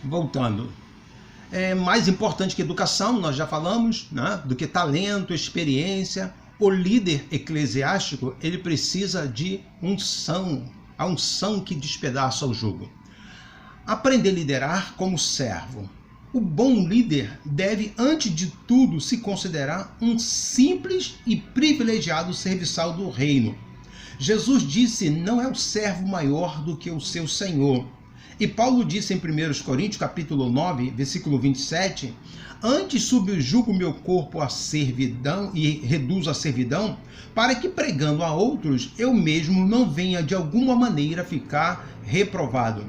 voltando. É mais importante que educação, nós já falamos, né? Do que talento, experiência. O líder eclesiástico, ele precisa de unção, a unção que despedaça o jugo. Aprender a liderar como servo. O bom líder deve, antes de tudo, se considerar um simples e privilegiado serviçal do reino. Jesus disse: não é o servo maior do que o seu Senhor. E Paulo disse em 1 Coríntios, capítulo 9, versículo 27, antes subjugo meu corpo à servidão e reduzo a servidão, para que pregando a outros, eu mesmo não venha de alguma maneira ficar reprovado.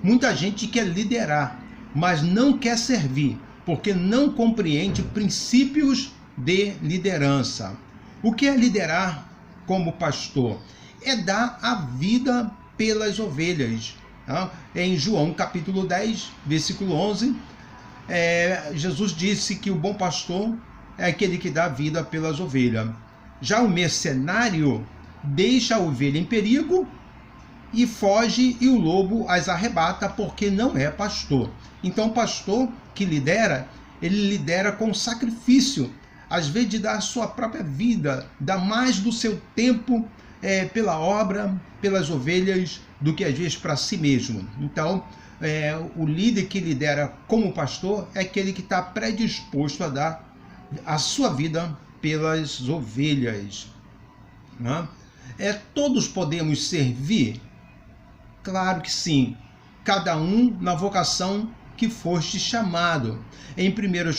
Muita gente quer liderar, mas não quer servir, porque não compreende princípios de liderança. O que é liderar como pastor? É dar a vida pelas ovelhas. Em João capítulo 10, versículo 11, Jesus disse que o bom pastor é aquele que dá a vida pelas ovelhas. Já o mercenário deixa a ovelha em perigo e foge, e o lobo as arrebata, porque não é pastor. Então o pastor que lidera, ele lidera com sacrifício, às vezes de dar a sua própria vida, dar mais do seu tempo pela obra, pelas ovelhas, do que às vezes para si mesmo. Então, o líder que lidera como pastor é aquele que está predisposto a dar a sua vida pelas ovelhas. Né? Todos podemos servir? Claro que sim. Cada um na vocação que foste chamado. Em 1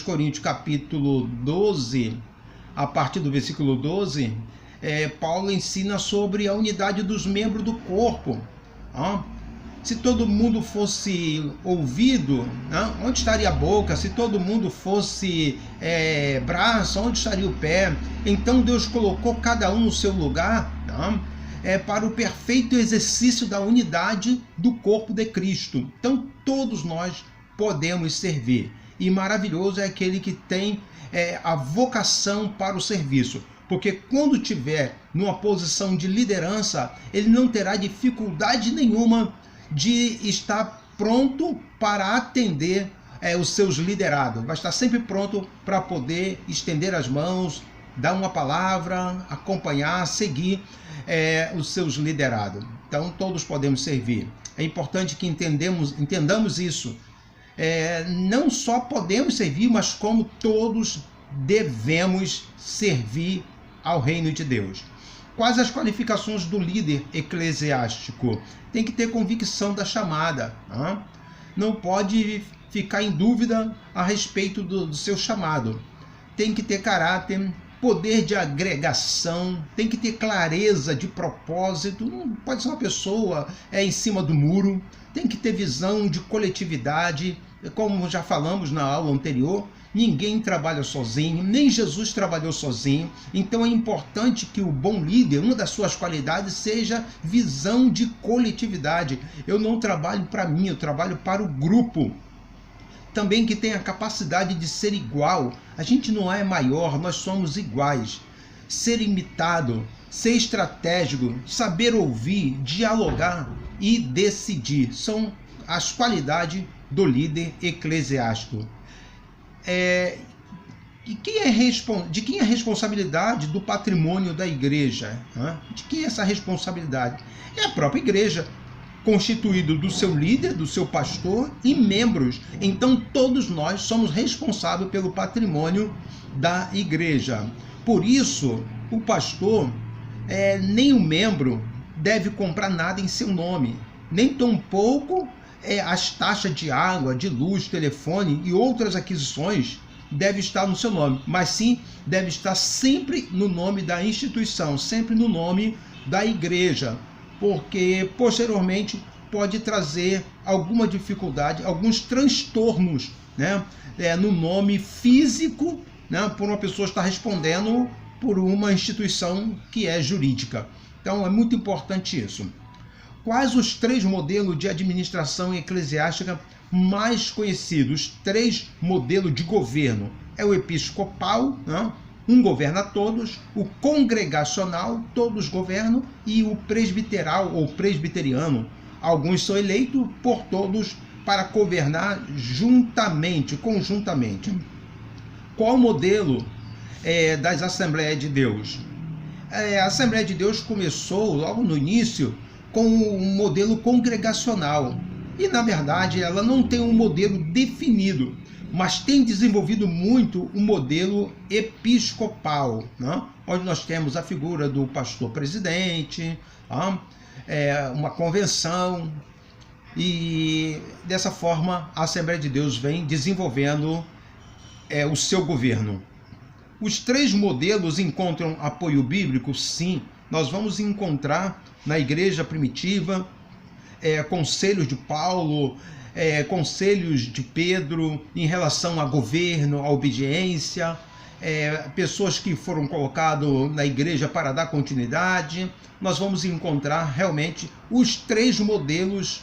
Coríntios capítulo 12, a partir do versículo 12, Paulo ensina sobre a unidade dos membros do corpo. Se todo mundo fosse ouvido, onde estaria a boca? Se todo mundo fosse braço, onde estaria o pé? Então Deus colocou cada um no seu lugar, para o perfeito exercício da unidade do corpo de Cristo. Então todos nós podemos servir. E maravilhoso é aquele que tem a vocação para o serviço. Porque quando tiver numa posição de liderança, ele não terá dificuldade nenhuma de estar pronto para atender os seus liderados. Vai estar sempre pronto para poder estender as mãos, dar uma palavra, acompanhar, seguir os seus liderados. Então todos podemos servir. É importante que entendamos isso. Não só podemos servir, mas como todos devemos servir ao reino de Deus. Quais as qualificações do líder eclesiástico? Tem que ter convicção da chamada. Não pode ficar em dúvida a respeito do seu chamado. Tem que ter caráter, poder de agregação, tem que ter clareza de propósito. Não pode ser uma pessoa em cima do muro. Tem que ter visão de coletividade. Como já falamos na aula anterior, ninguém trabalha sozinho, nem Jesus trabalhou sozinho. Então é importante que o bom líder, uma das suas qualidades, seja visão de coletividade. Eu não trabalho para mim, eu trabalho para o grupo. Também que tenha a capacidade de ser igual. A gente não é maior, nós somos iguais. Ser imitado, ser estratégico, saber ouvir, dialogar e decidir. São as qualidades do líder eclesiástico. De quem é a responsabilidade do patrimônio da igreja? De quem é essa responsabilidade? É a própria igreja, constituído do seu líder, do seu pastor e membros. Então todos nós somos responsáveis pelo patrimônio da igreja. Por isso, o pastor, nem o membro, deve comprar nada em seu nome, nem tampouco as taxas de água, de luz, telefone e outras aquisições deve estar no seu nome, mas sim deve estar sempre no nome da instituição, sempre no nome da igreja, porque posteriormente pode trazer alguma dificuldade, alguns transtornos, no nome físico, por uma pessoa estar respondendo por uma instituição que é jurídica. Então é muito importante isso. Quais os 3 modelos de administração eclesiástica mais conhecidos? 3 modelos de governo. É o episcopal, um governa todos, o congregacional, todos governam, e o presbiteral ou presbiteriano. Alguns são eleitos por todos para governar conjuntamente. Qual o modelo das Assembleias de Deus? A Assembleia de Deus começou logo no início com um modelo congregacional. E, na verdade, ela não tem um modelo definido, mas tem desenvolvido muito um modelo episcopal, né? Onde nós temos a figura do pastor presidente, uma convenção, e dessa forma a Assembleia de Deus vem desenvolvendo o seu governo. Os três modelos encontram apoio bíblico? Sim. Nós vamos encontrar na igreja primitiva conselhos de Paulo, conselhos de Pedro em relação a governo, a obediência, pessoas que foram colocadas na igreja para dar continuidade. Nós vamos encontrar realmente os três modelos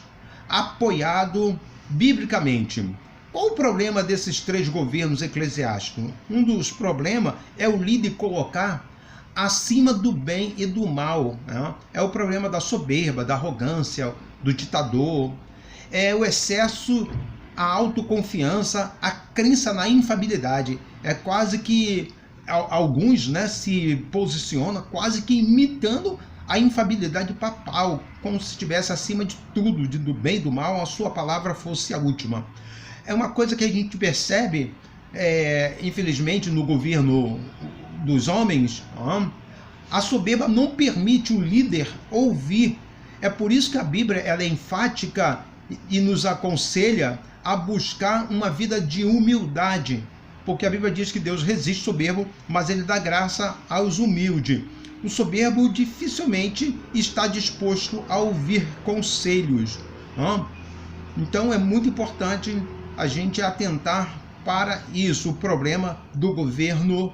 apoiados biblicamente. Qual o problema desses três governos eclesiásticos? Um dos problemas é o líder colocar acima do bem e do mal, né? É o problema da soberba, da arrogância, do ditador, o excesso, a autoconfiança, a crença na infalibilidade. É quase que alguns, né, se posicionam quase que imitando a infalibilidade papal, como se estivesse acima de tudo, do bem e do mal, a sua palavra fosse a última. É uma coisa que a gente percebe, infelizmente, no governo dos homens. A soberba não permite o líder ouvir. É por isso que a Bíblia ela é enfática e nos aconselha a buscar uma vida de humildade, porque a Bíblia diz que Deus resiste ao soberbo, mas ele dá graça aos humildes. O soberbo dificilmente está disposto a ouvir conselhos. Então é muito importante a gente atentar para isso, o problema do governo,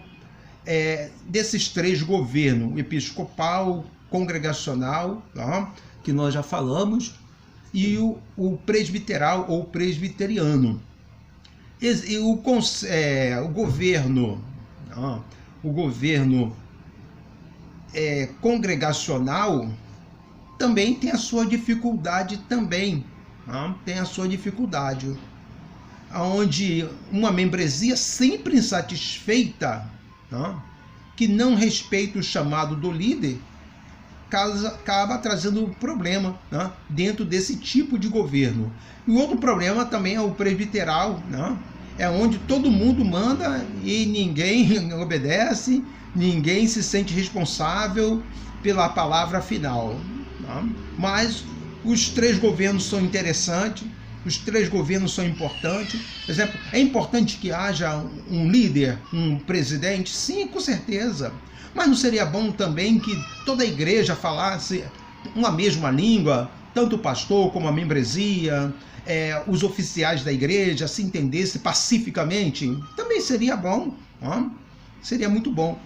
desses três governos, episcopal, congregacional, que nós já falamos, e o presbiteral ou presbiteriano. E o governo congregacional também tem a sua dificuldade onde uma membresia sempre insatisfeita, que não respeita o chamado do líder, acaba trazendo problema, dentro desse tipo de governo. E outro problema também é o presbiteral, é onde todo mundo manda e ninguém obedece, ninguém se sente responsável pela palavra final. Mas os três governos são interessantes, os três governos são importantes. Por exemplo, é importante que haja um líder, um presidente? Sim, com certeza. Mas não seria bom também que toda a igreja falasse uma mesma língua, tanto o pastor como a membresia, os oficiais da igreja se entendessem pacificamente? Também seria bom, seria muito bom.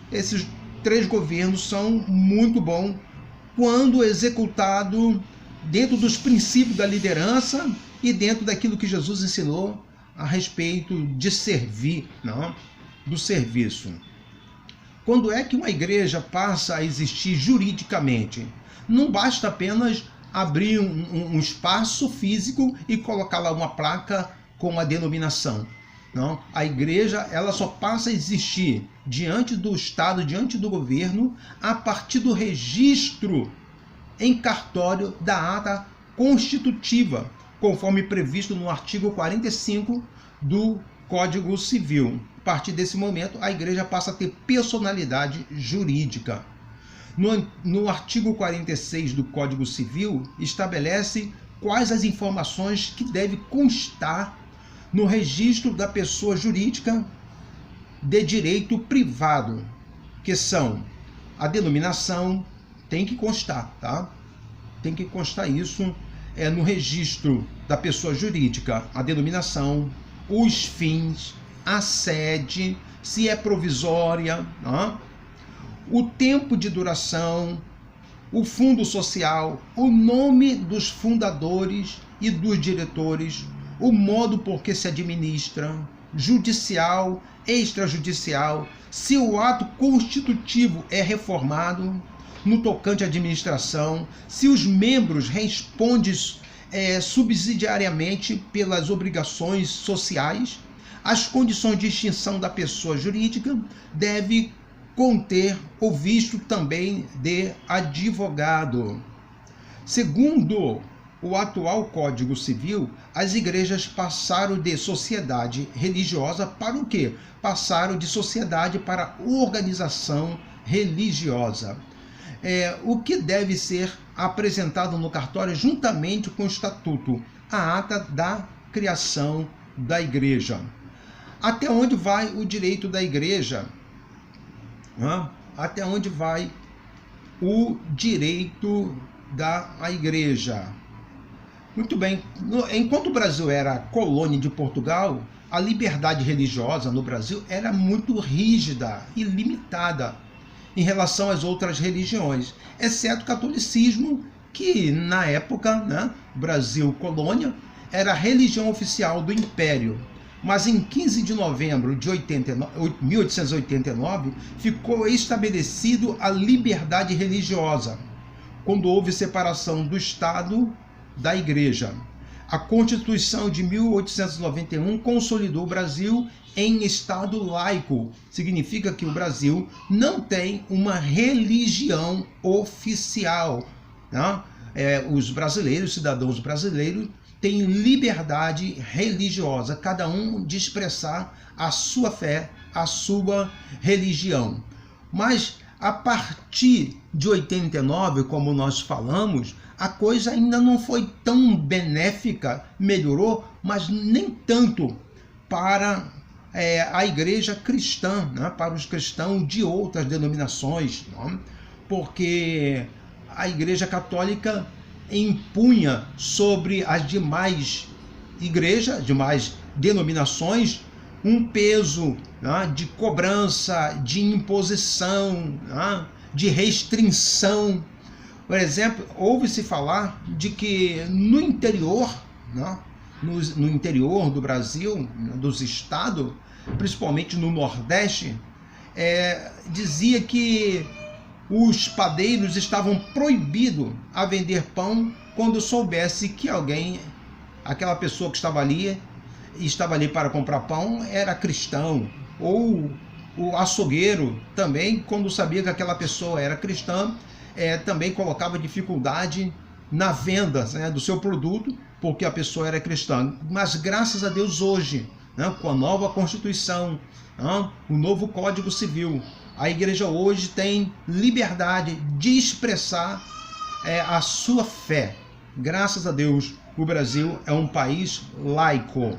Esses três governos são muito bons quando executado dentro dos princípios da liderança e dentro daquilo que Jesus ensinou a respeito de servir, do serviço. Quando é que uma igreja passa a existir juridicamente? Não basta apenas abrir um espaço físico e colocar lá uma placa com a denominação. Não, a igreja ela só passa a existir diante do Estado, diante do governo, a partir do registro em cartório da ata constitutiva, conforme previsto no artigo 45 do Código Civil. A partir desse momento, a igreja passa a ter personalidade jurídica. No artigo 46 do Código Civil, estabelece quais as informações que devem constar no registro da pessoa jurídica de direito privado, que são a denominação, tem que constar, tá? Tem que constar isso no registro da pessoa jurídica, a denominação, os fins, a sede, se é provisória, o tempo de duração, o fundo social, o nome dos fundadores e dos diretores, o modo por que se administra, judicial, extrajudicial, se o ato constitutivo é reformado no tocante à administração, se os membros respondem subsidiariamente pelas obrigações sociais. As condições de extinção da pessoa jurídica deve conter o visto também de advogado. Segundo o atual Código Civil, as igrejas passaram de sociedade religiosa para o quê? Passaram de sociedade para organização religiosa. O que deve ser apresentado no cartório juntamente com o estatuto? A ata da criação da igreja. Até onde vai o direito da igreja? Até onde vai o direito da igreja? Muito bem. Enquanto o Brasil era colônia de Portugal, a liberdade religiosa no Brasil era muito rígida e limitada em relação às outras religiões, exceto o catolicismo, que na época, Brasil colônia, era a religião oficial do Império. Mas em 15 de novembro de 1889, ficou estabelecido a liberdade religiosa, quando houve separação do Estado da Igreja. A Constituição de 1891 consolidou o Brasil em Estado laico. Significa que o Brasil não tem uma religião oficial. Os brasileiros, cidadãos brasileiros, têm liberdade religiosa, cada um de expressar a sua fé, a sua religião. Mas a partir de 89, como nós falamos, a coisa ainda não foi tão benéfica, melhorou, mas nem tanto para a igreja cristã, para os cristãos de outras denominações, porque a igreja católica impunha sobre as demais igrejas, demais denominações, um peso de cobrança, de imposição, de restrição. Por exemplo, ouve-se falar de que no interior, no interior do Brasil, dos estados, principalmente no Nordeste, dizia que os padeiros estavam proibidos a vender pão quando soubesse que aquela pessoa que estava ali para comprar pão, era cristão. Ou o açougueiro também, quando sabia que aquela pessoa era cristã, também colocava dificuldade na venda do seu produto, porque a pessoa era cristã. Mas graças a Deus hoje, com a nova Constituição, o novo Código Civil, a igreja hoje tem liberdade de expressar a sua fé. Graças a Deus, o Brasil é um país laico.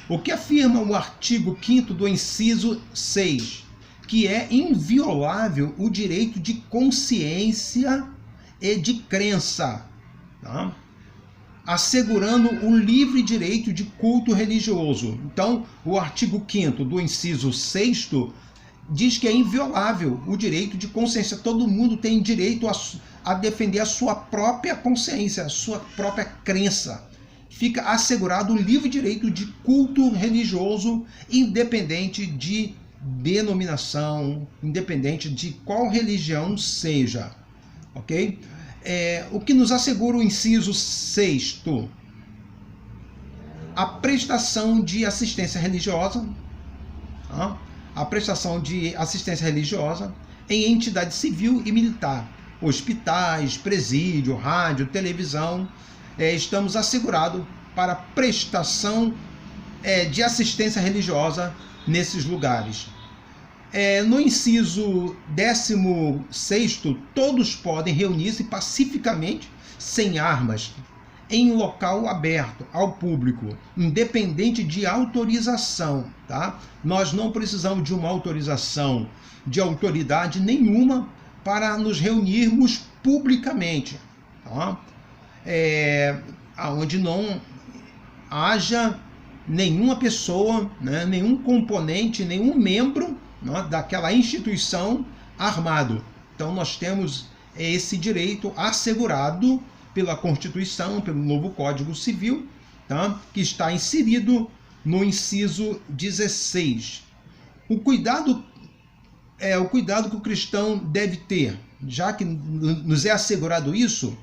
O que afirma o artigo 5º do inciso 6, que é inviolável o direito de consciência e de crença, assegurando o livre direito de culto religioso. Então, o artigo 5º do inciso 6º diz que é inviolável o direito de consciência. Todo mundo tem direito a defender a sua própria consciência, a sua própria crença. Fica assegurado o livre direito de culto religioso, independente de denominação, independente de qual religião seja. Ok? O que nos assegura o inciso 6º? A prestação de assistência religiosa, a prestação de assistência religiosa em entidade civil e militar, hospitais, presídio, rádio, televisão. Estamos assegurados para prestação de assistência religiosa nesses lugares. No inciso 16º, todos podem reunir-se pacificamente, sem armas, em local aberto ao público, independente de autorização. Nós não precisamos de uma autorização de autoridade nenhuma para nos reunirmos publicamente, onde não haja nenhuma pessoa, nenhum componente, nenhum membro daquela instituição armado. Então nós temos esse direito assegurado pela Constituição, pelo novo Código Civil, que está inserido no inciso 16. O cuidado que o cristão deve ter, já que nos é assegurado isso,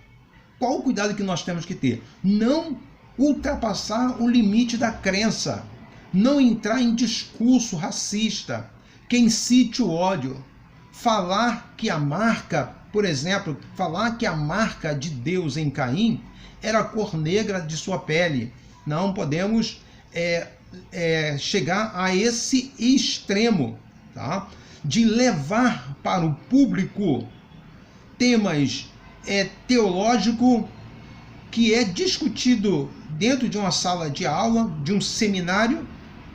qual o cuidado que nós temos que ter? Não ultrapassar o limite da crença, não entrar em discurso racista, que incite o ódio, falar que a marca, por exemplo, falar que a marca de Deus em Caim era a cor negra de sua pele. Não podemos chegar a esse extremo, tá? De levar para o público temas teológicos que é discutido dentro de uma sala de aula, de um seminário,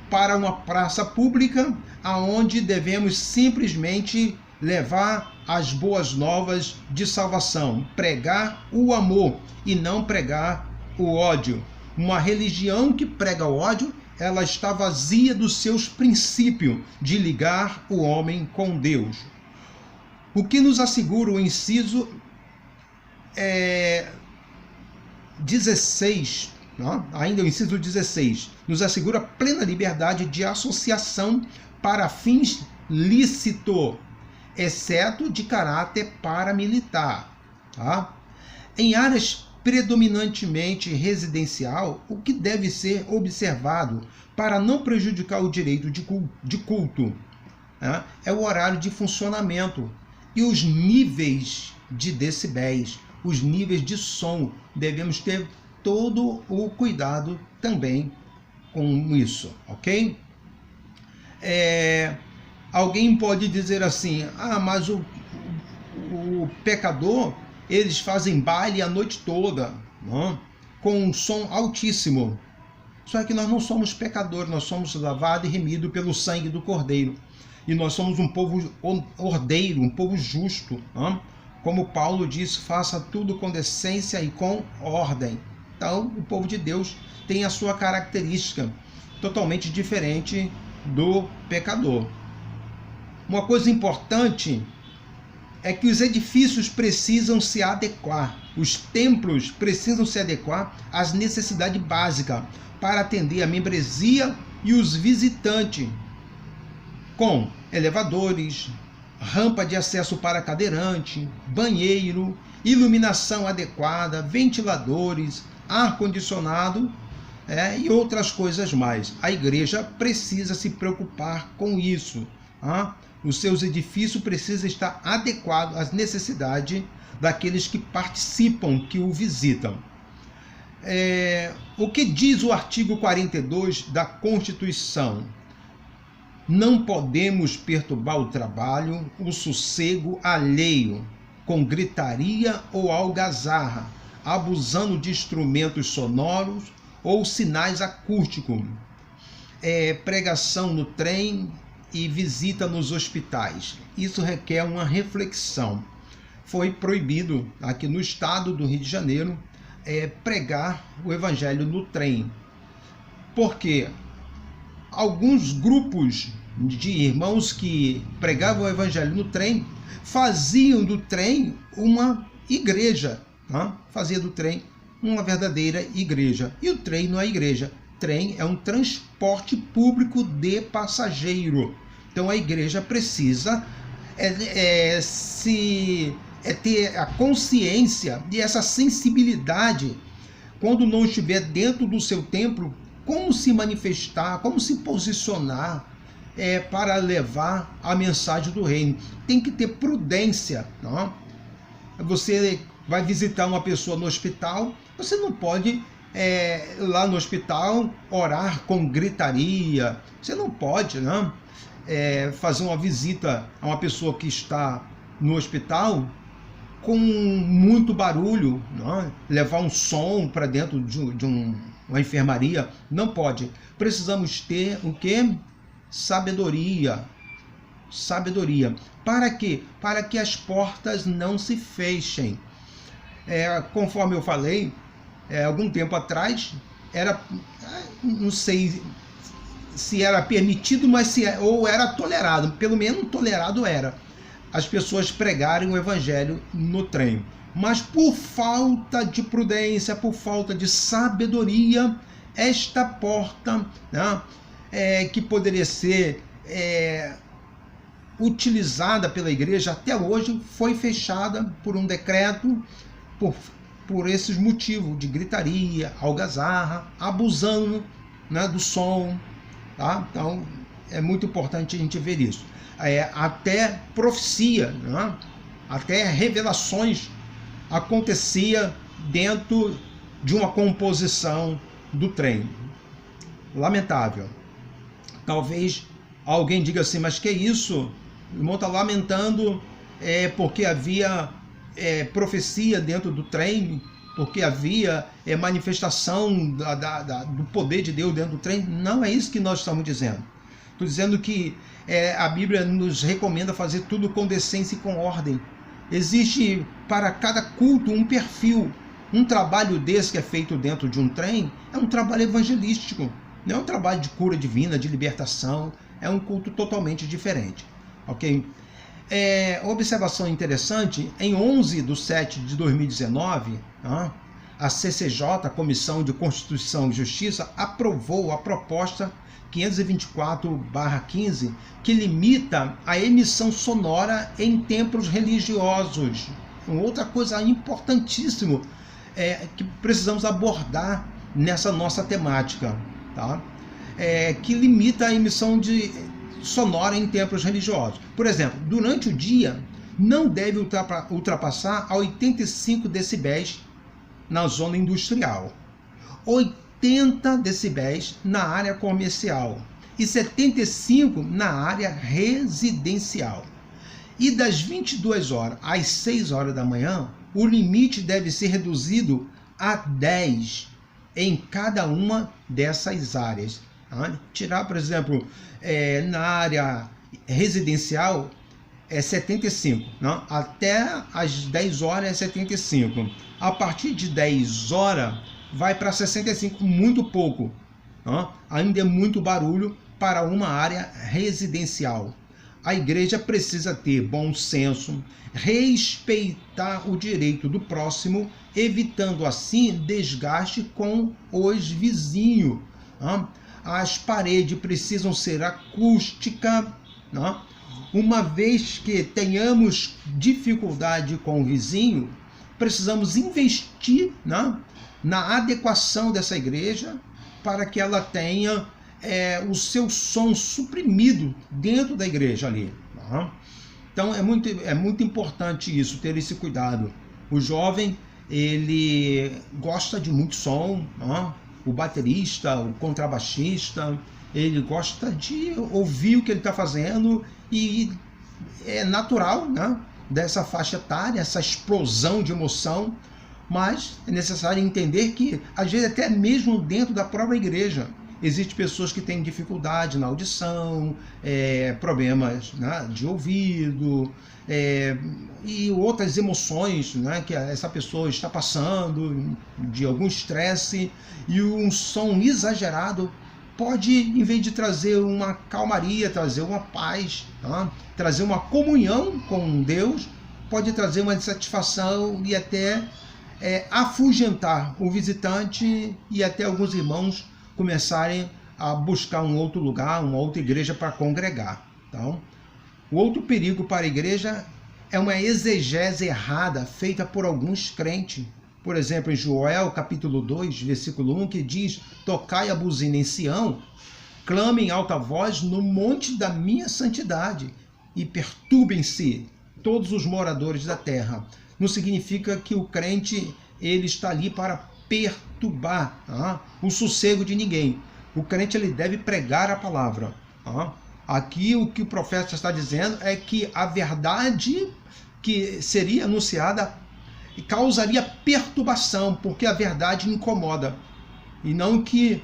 para uma praça pública, aonde devemos simplesmente levar as boas novas de salvação, pregar o amor e não pregar o ódio. Uma religião que prega o ódio, ela está vazia dos seus princípios de ligar o homem com Deus. O que nos assegura o inciso 16, ainda o inciso 16, nos assegura plena liberdade de associação para fins lícitos, exceto de caráter paramilitar. Tá? Em áreas predominantemente residencial, o que deve ser observado para não prejudicar o direito de culto é o horário de funcionamento e os níveis de decibéis, os níveis de som. Devemos ter todo o cuidado também com isso, ok? Alguém pode dizer assim, mas o pecador, eles fazem baile a noite toda, com um som altíssimo. Só que nós não somos pecadores, nós somos lavados e remidos pelo sangue do Cordeiro. E nós somos um povo ordeiro, um povo justo. Como Paulo diz, faça tudo com decência e com ordem. Então, o povo de Deus tem a sua característica totalmente diferente do pecador. Uma coisa importante é que os edifícios precisam se adequar, os templos precisam se adequar às necessidades básicas para atender a membresia e os visitantes, com elevadores, rampa de acesso para cadeirante, banheiro, iluminação adequada, ventiladores, ar-condicionado e outras coisas mais. A igreja precisa se preocupar com isso. Os seus edifícios precisam estar adequados às necessidades daqueles que participam, que o visitam. O que diz o artigo 42 da Constituição? Não podemos perturbar o trabalho, o sossego alheio, com gritaria ou algazarra, abusando de instrumentos sonoros ou sinais acústicos. Pregação no trem e visita nos hospitais. Isso requer uma reflexão. Foi proibido aqui no estado do Rio de Janeiro pregar o evangelho no trem. Porque alguns grupos de irmãos que pregavam o evangelho no trem faziam do trem uma igreja. Fazia do trem uma verdadeira igreja. E o trem não é igreja. Trem é um transporte público de passageiro. Então a igreja precisa ter a consciência e essa sensibilidade, quando não estiver dentro do seu templo, como se manifestar, como se posicionar para levar a mensagem do reino. Tem que ter prudência. Você vai visitar uma pessoa no hospital, você não pode lá no hospital orar com gritaria. Você não pode fazer uma visita a uma pessoa que está no hospital com muito barulho, levar um som para dentro de uma enfermaria. Não pode. Precisamos ter o quê? Sabedoria. Para quê? Para que as portas não se fechem. Conforme eu falei, algum tempo atrás, não sei se era permitido, mas ou era tolerado, pelo menos tolerado era, as pessoas pregarem o evangelho no trem. Mas por falta de prudência, por falta de sabedoria, esta porta que poderia ser utilizada pela igreja até hoje foi fechada por um decreto, por por esses motivos de gritaria, algazarra, abusando, né, do som, tá? Então é muito importante a gente ver isso. Até profecia, né? Até revelações acontecia dentro de uma composição do trem. Lamentável. Talvez alguém diga assim, mas que isso? O irmão está lamentando porque havia profecia dentro do trem, porque havia manifestação do poder de Deus dentro do trem. Não é isso que nós estamos dizendo. Estou dizendo que a Bíblia nos recomenda fazer tudo com decência e com ordem. Existe para cada culto um perfil. Um trabalho desse que é feito dentro de um trem é um trabalho evangelístico. Não é um trabalho de cura divina, de libertação. É um culto totalmente diferente. Ok? Observação interessante, em 11/7/2019, a CCJ, a Comissão de Constituição e Justiça, aprovou a proposta 524/15, que limita a emissão sonora em templos religiosos. Outra coisa importantíssima que precisamos abordar nessa nossa temática, tá? Que limita a emissão sonora em templos religiosos. Por exemplo, durante o dia, não deve ultrapassar a 85 decibéis na zona industrial, 80 decibéis na área comercial e 75 na área residencial. E das 22 horas às 6 horas da manhã, o limite deve ser reduzido a 10 em cada uma dessas áreas. Tirar, por exemplo, na área residencial é 75, não? Até as 10 horas é 75. A partir de 10 horas vai para 65, muito pouco. Não? Ainda é muito barulho para uma área residencial. A igreja precisa ter bom senso, respeitar o direito do próximo, evitando assim desgaste com os vizinhos. Não? As paredes precisam ser acústicas, não? Uma vez que tenhamos dificuldade com o vizinho, precisamos investir, não? Na adequação dessa igreja para que ela tenha o seu som suprimido dentro da igreja ali. Não? Então é muito importante isso, ter esse cuidado. O jovem, ele gosta de muito som, não? O baterista, o contrabaixista, ele gosta de ouvir o que ele está fazendo e é natural, né, dessa faixa etária, essa explosão de emoção, mas é necessário entender que, às vezes, até mesmo dentro da própria igreja, existem pessoas que têm dificuldade na audição, problemas, né, de ouvido, e outras emoções, né, que essa pessoa está passando, de algum estresse, e um som exagerado pode, em vez de trazer uma calmaria, trazer uma paz, tá? Trazer uma comunhão com Deus, pode trazer uma insatisfação e até afugentar o visitante e até alguns irmãos começarem a buscar um outro lugar, uma outra igreja para congregar. Então, o outro perigo para a igreja é uma exegese errada feita por alguns crentes. Por exemplo, em Joel, capítulo 2, versículo 1, que diz: tocai a buzina em Sião, clame em alta voz no monte da minha santidade, e perturbem-se todos os moradores da terra. Não significa que o crente ele está ali para perturbar o sossego de ninguém. O crente ele deve pregar a palavra. Aqui o que o profeta está dizendo é que a verdade que seria anunciada causaria perturbação, porque a verdade incomoda. E não que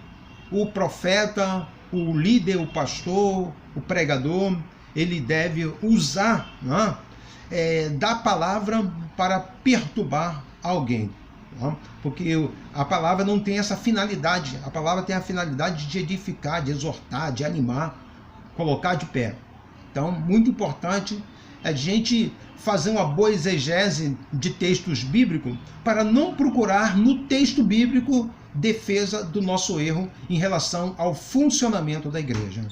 o profeta, o líder, o pastor, o pregador, ele deve usar da palavra para perturbar alguém. Porque a palavra não tem essa finalidade. A palavra tem a finalidade de edificar, de exortar, de animar, colocar de pé. Então, muito importante a gente fazer uma boa exegese de textos bíblicos para não procurar no texto bíblico defesa do nosso erro em relação ao funcionamento da igreja.